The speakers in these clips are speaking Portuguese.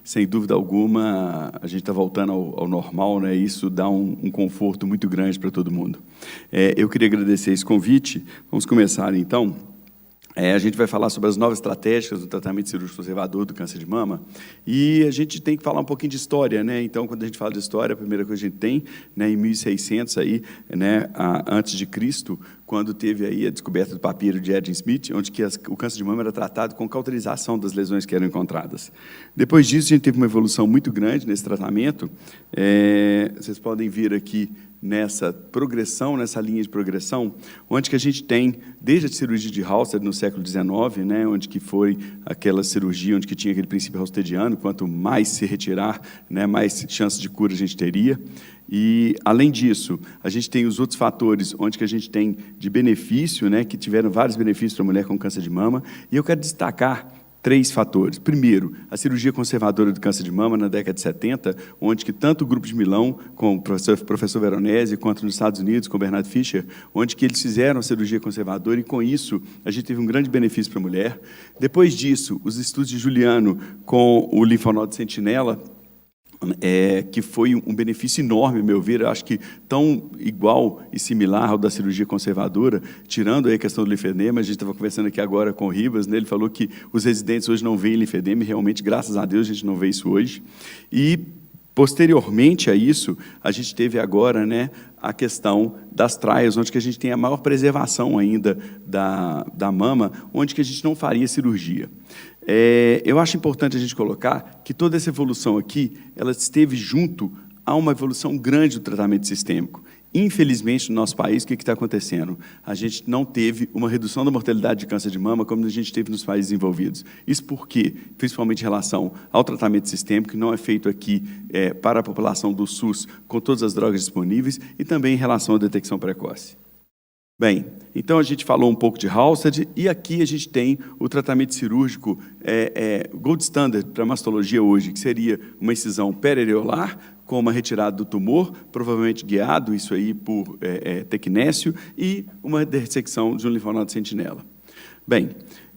Sem dúvida alguma, a gente está voltando ao normal, né? Isso dá um conforto muito grande para todo mundo. Eu queria agradecer esse convite. Vamos começar, então. A gente vai falar sobre as novas estratégias do tratamento cirúrgico conservador do câncer de mama, e a gente tem que falar um pouquinho de história, né? Então, quando a gente fala de história, a primeira coisa que a gente tem, né, em 1600 aí, né, antes de Cristo, quando teve aí a descoberta do papiro de Adam Smith, onde que o câncer de mama era tratado com cauterização das lesões que eram encontradas. Depois disso, a gente teve uma evolução muito grande nesse tratamento. Vocês podem ver aqui nessa progressão, nessa linha de progressão, onde que a gente tem, desde a cirurgia de Halsted no século XIX, né, onde que foi aquela cirurgia, onde que tinha aquele princípio halstediano, quanto mais se retirar, né, mais chances de cura a gente teria. E, além disso, a gente tem os outros fatores, onde que a gente tem de benefício, né, que tiveram vários benefícios para a mulher com câncer de mama, e eu quero destacar 3 fatores. Primeiro, a cirurgia conservadora do câncer de mama na década de 70, onde que tanto o grupo de Milão, com o professor Veronese, quanto nos Estados Unidos, com o Bernard Fischer, onde que eles fizeram a cirurgia conservadora, e com isso a gente teve um grande benefício para a mulher. Depois disso, os estudos de Juliano com o linfonodo sentinela, que foi um benefício enorme, a meu ver, eu acho que tão igual e similar ao da cirurgia conservadora, tirando aí a questão do linfedema. A gente estava conversando aqui agora com o Ribas, né? Ele falou que os residentes hoje não veem linfedema, e realmente, graças a Deus, a gente não vê isso hoje. E, posteriormente a isso, a gente teve agora, né, a questão das traias, onde que a gente tem a maior preservação ainda da mama, onde que a gente não faria cirurgia. Eu acho importante a gente colocar que toda essa evolução aqui, ela esteve junto a uma evolução grande do tratamento sistêmico. Infelizmente, no nosso país, o que está acontecendo? A gente não teve uma redução da mortalidade de câncer de mama como a gente teve nos países desenvolvidos. Isso porque, principalmente em relação ao tratamento sistêmico, que não é feito aqui para a população do SUS com todas as drogas disponíveis, e também em relação à detecção precoce. Bem, então a gente falou um pouco de Halsted, e aqui a gente tem o tratamento cirúrgico gold standard para mastologia hoje, que seria uma incisão periareolar com uma retirada do tumor, provavelmente guiado, isso aí, por tecnécio, e uma dessecção de um linfonodo sentinela. Bem,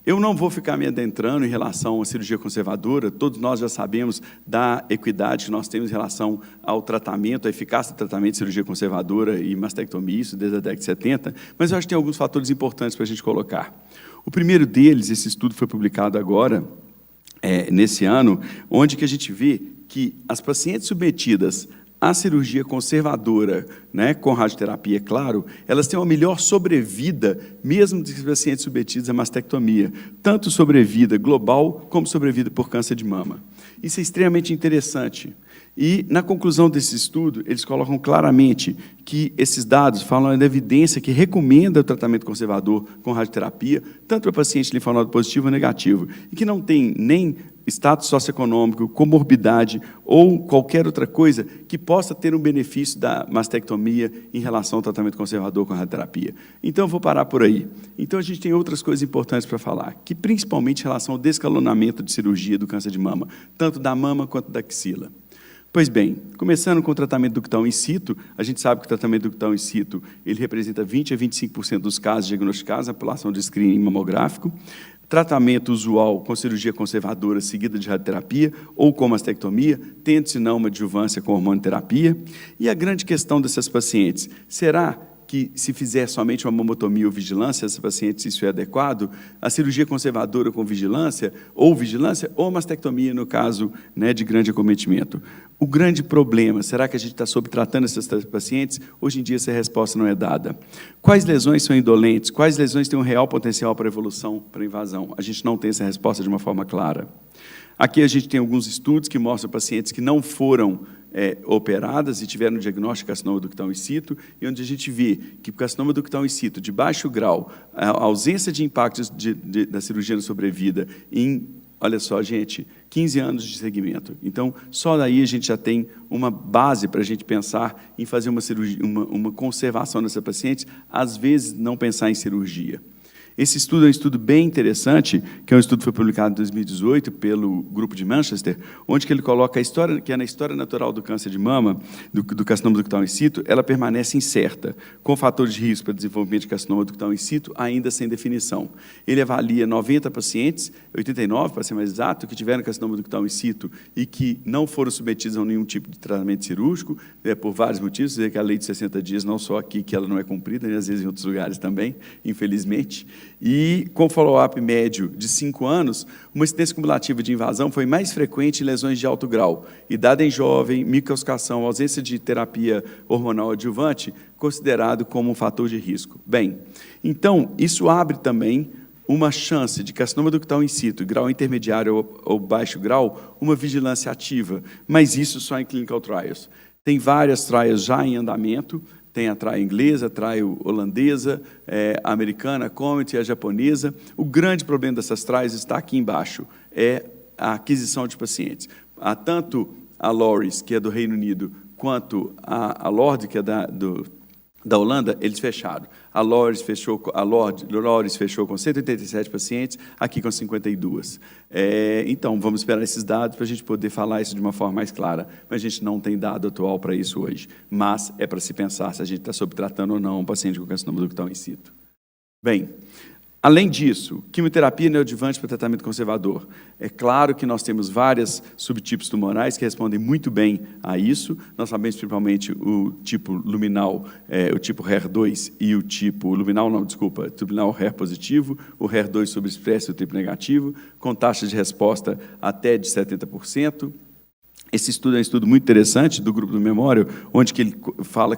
eu não vou ficar me adentrando em relação à cirurgia conservadora, todos nós já sabemos da equidade que nós temos em relação ao tratamento, a eficácia do tratamento de cirurgia conservadora e mastectomia, isso desde a década de 70, mas eu acho que tem alguns fatores importantes para a gente colocar. O primeiro deles, esse estudo foi publicado agora, nesse ano, onde que a gente vê que as pacientes submetidas à cirurgia conservadora, né, com radioterapia, claro, elas têm uma melhor sobrevida, mesmo dos pacientes submetidos à mastectomia, tanto sobrevida global como sobrevida por câncer de mama. Isso é extremamente interessante. E, na conclusão desse estudo, eles colocam claramente que esses dados falam da evidência que recomenda o tratamento conservador com radioterapia, tanto para paciente linfonodo positivo ou negativo, e que não tem nem status socioeconômico, comorbidade ou qualquer outra coisa que possa ter um benefício da mastectomia em relação ao tratamento conservador com radioterapia. Então, eu vou parar por aí. Então, a gente tem outras coisas importantes para falar, que principalmente em relação ao descalonamento de cirurgia do câncer de mama, tanto da mama quanto da axila. Pois bem, começando com o tratamento ductal in situ, a gente sabe que o tratamento ductal in situ ele representa 20 a 25% dos casos diagnosticados na população de screening mamográfico. Tratamento usual com cirurgia conservadora seguida de radioterapia ou com mastectomia, tendo, se não, uma adjuvância com hormonoterapia. E a grande questão dessas pacientes, será que, se fizer somente uma mamotomia ou vigilância, essa paciente, se isso é adequado, a cirurgia conservadora com vigilância ou mastectomia, no caso, né, de grande acometimento? O grande problema, será que a gente está subtratando essas pacientes? Hoje em dia, essa resposta não é dada. Quais lesões são indolentes? Quais lesões têm um real potencial para evolução, para invasão? A gente não tem essa resposta de uma forma clara. Aqui a gente tem alguns estudos que mostram pacientes que não foram operadas e tiveram diagnóstico de carcinoma ductal in situ, e onde a gente vê que o carcinoma ductal in situ, de baixo grau, a ausência de impactos da cirurgia na sobrevida em, olha só, gente, 15 anos de segmento. Então, só daí a gente já tem uma base para a gente pensar em fazer uma cirurgia, uma conservação dessa paciente, às vezes não pensar em cirurgia. Esse estudo é um estudo bem interessante, que é um estudo que foi publicado em 2018 pelo grupo de Manchester, onde que ele coloca a história, que é na história natural do câncer de mama, do carcinoma ductal in situ, ela permanece incerta, com fatores de risco para desenvolvimento de carcinoma ductal in situ ainda sem definição. Ele avalia 90 pacientes, 89 para ser mais exato, que tiveram carcinoma ductal in situ e que não foram submetidos a nenhum tipo de tratamento cirúrgico, por vários motivos, dizer que a lei de 60 dias, não só aqui, que ela não é cumprida, e às vezes em outros lugares também, infelizmente. E, com follow-up médio de 5 anos, uma incidência cumulativa de invasão foi mais frequente em lesões de alto grau, idade em jovem, microcalcificação, ausência de terapia hormonal adjuvante, considerado como um fator de risco. Bem, então, isso abre também uma chance de carcinoma ductal in situ, grau intermediário ou baixo grau, uma vigilância ativa, mas isso só em clinical trials. Tem várias trials já em andamento, tem a trial inglesa, a trial holandesa, a americana, a Comet e a japonesa. O grande problema dessas trials está aqui embaixo, é a aquisição de pacientes. Há tanto a LORIS, que é do Reino Unido, quanto a LORD, que é da Holanda, eles fecharam. A LORIS fechou com 187 pacientes, aqui com 52. Então, vamos esperar esses dados para a gente poder falar isso de uma forma mais clara, mas a gente não tem dado atual para isso hoje. Mas é para se pensar se a gente está subtratando ou não um paciente com carcinoma ductal in situ. Bem, além disso, quimioterapia neoadjuvante para tratamento conservador. É claro que nós temos vários subtipos tumorais que respondem muito bem a isso. Nós sabemos principalmente o tipo luminal, o tipo HER2 e o tipo luminal, não, desculpa, luminal HER positivo, o HER2 sobreexpresso e o triplo negativo, com taxas de resposta até de 70%. Esse estudo é um estudo muito interessante do grupo do Memorial, onde que ele fala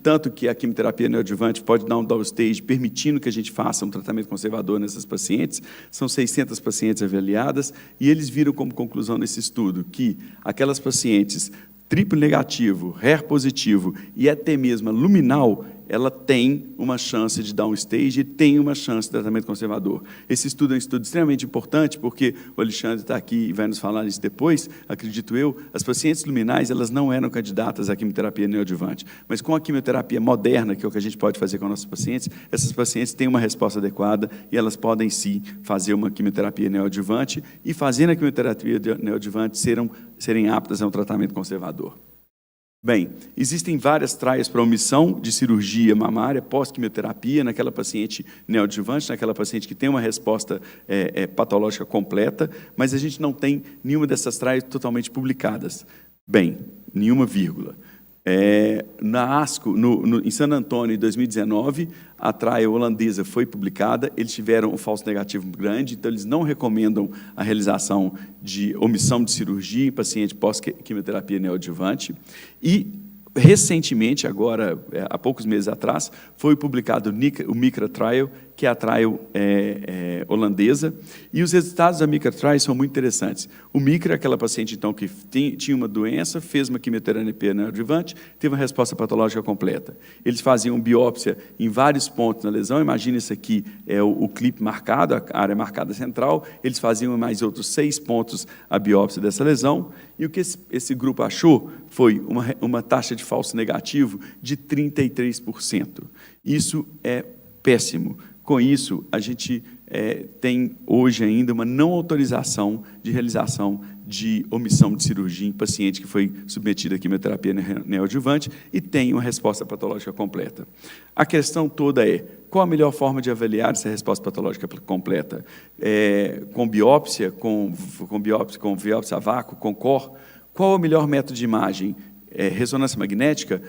tanto que a quimioterapia neoadjuvante pode dar um downstage, permitindo que a gente faça um tratamento conservador nessas pacientes. São 600 pacientes avaliadas, e eles viram como conclusão nesse estudo que aquelas pacientes triplo negativo, HER positivo e até mesmo a luminal, ela tem uma chance de downstage e tem uma chance de tratamento conservador. Esse estudo é um estudo extremamente importante, porque o Alexandre está aqui e vai nos falar isso depois, acredito eu. As pacientes luminais, elas não eram candidatas à quimioterapia neoadjuvante, mas com a quimioterapia moderna, que é o que a gente pode fazer com nossos pacientes, essas pacientes têm uma resposta adequada e elas podem, sim, fazer uma quimioterapia neoadjuvante e, fazendo a quimioterapia neoadjuvante, serem aptas a um tratamento conservador. Bem, existem várias trials para omissão de cirurgia mamária pós-quimioterapia naquela paciente neoadjuvante, naquela paciente que tem uma resposta patológica completa, mas a gente não tem nenhuma dessas trials totalmente publicadas. Bem, nenhuma vírgula. Na ASCO, em San Antonio, em 2019, a trial holandesa foi publicada, eles tiveram um falso negativo grande, então eles não recomendam a realização de omissão de cirurgia em paciente pós-quimioterapia neoadjuvante. E, recentemente, agora, há poucos meses atrás, foi publicado o MICRA Trial, que é a trial holandesa, e os resultados da MICRA Trial são muito interessantes. O MICRA é aquela paciente, então, que tinha uma doença, fez uma quimioterapia neoadjuvante, teve uma resposta patológica completa. Eles faziam biópsia em vários pontos na lesão, imagina isso aqui, é o clipe marcado, a área marcada central, eles faziam mais outros 6 pontos a biópsia dessa lesão, e o que esse grupo achou foi uma taxa de falso negativo de 33%. Isso é péssimo. Com isso, a gente tem hoje ainda uma não autorização de realização de omissão de cirurgia em paciente que foi submetido à quimioterapia neoadjuvante e tem uma resposta patológica completa. A questão toda é, qual a melhor forma de avaliar essa resposta patológica completa? Com biópsia, com biópsia a vácuo, com COR? Qual é o melhor método de imagem? Ressonância magnética,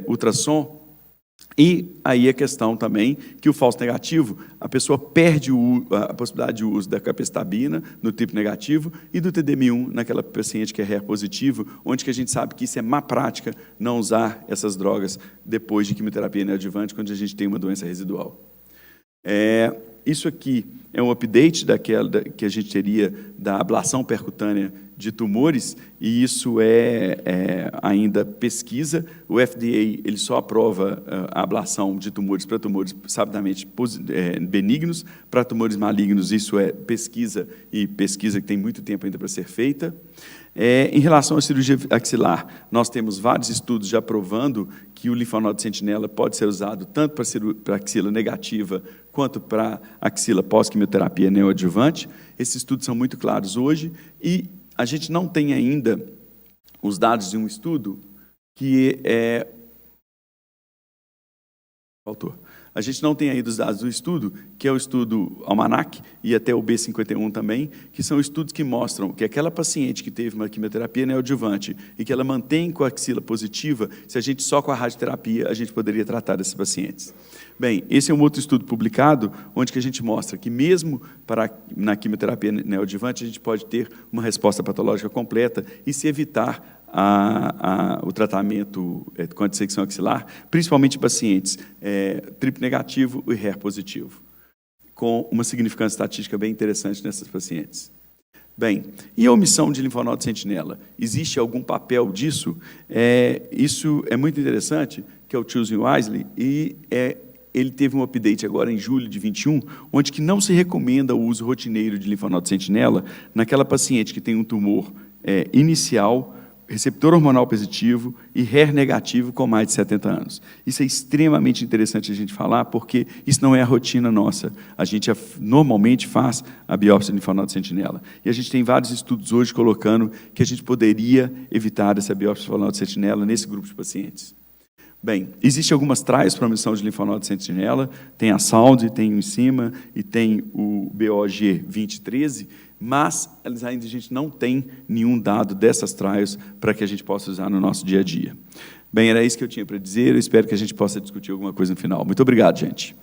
ultrassom? E aí a questão também que o falso negativo, a pessoa perde a possibilidade de uso da capecitabina no tipo negativo e do TDM1 naquela paciente que é HER positivo, onde que a gente sabe que isso é má prática não usar essas drogas depois de quimioterapia neoadjuvante, quando a gente tem uma doença residual. Isso aqui é um update daquela que a gente teria da ablação percutânea de tumores, e isso ainda pesquisa. O FDA ele só aprova a ablação de tumores para tumores sabidamente benignos, para tumores malignos isso é pesquisa, e pesquisa que tem muito tempo ainda para ser feita. Em relação à cirurgia axilar, nós temos vários estudos já provando que o linfonodo sentinela pode ser usado tanto para axila negativa quanto para axila pós-quimioterapia neoadjuvante. Esses estudos são muito claros hoje e a gente não tem ainda os dados de um estudo que é... Faltou. A gente não tem ainda os dados do estudo, que é o estudo Almanac e até o B51 também, que são estudos que mostram que aquela paciente que teve uma quimioterapia neoadjuvante e que ela mantém com a axila positiva, se a gente só com a radioterapia, a gente poderia tratar desses pacientes. Bem, esse é um outro estudo publicado, onde que a gente mostra que mesmo na quimioterapia neoadjuvante, a gente pode ter uma resposta patológica completa e se evitar o tratamento com a dissecção axilar, principalmente em pacientes triplo negativo e HER positivo, com uma significância estatística bem interessante nessas pacientes. Bem, e a omissão de linfonodo sentinela? Existe algum papel disso? Isso é muito interessante, que é o Choosing Wisely, e ele teve um update agora em julho de 21, onde que não se recomenda o uso rotineiro de linfonodo sentinela naquela paciente que tem um tumor inicial, receptor hormonal positivo e HER negativo com mais de 70 anos. Isso é extremamente interessante a gente falar, porque isso não é a rotina nossa. A gente normalmente faz a biópsia de linfonodo sentinela. E a gente tem vários estudos hoje colocando que a gente poderia evitar essa biópsia de linfonodo sentinela nesse grupo de pacientes. Bem, existem algumas trials para omissão de linfonodo sentinela, tem a SAUD, tem o INCIMA e tem o BOG 2013, mas a gente não tem nenhum dado dessas trials para que a gente possa usar no nosso dia a dia. Bem, era isso que eu tinha para dizer, eu espero que a gente possa discutir alguma coisa no final. Muito obrigado, gente.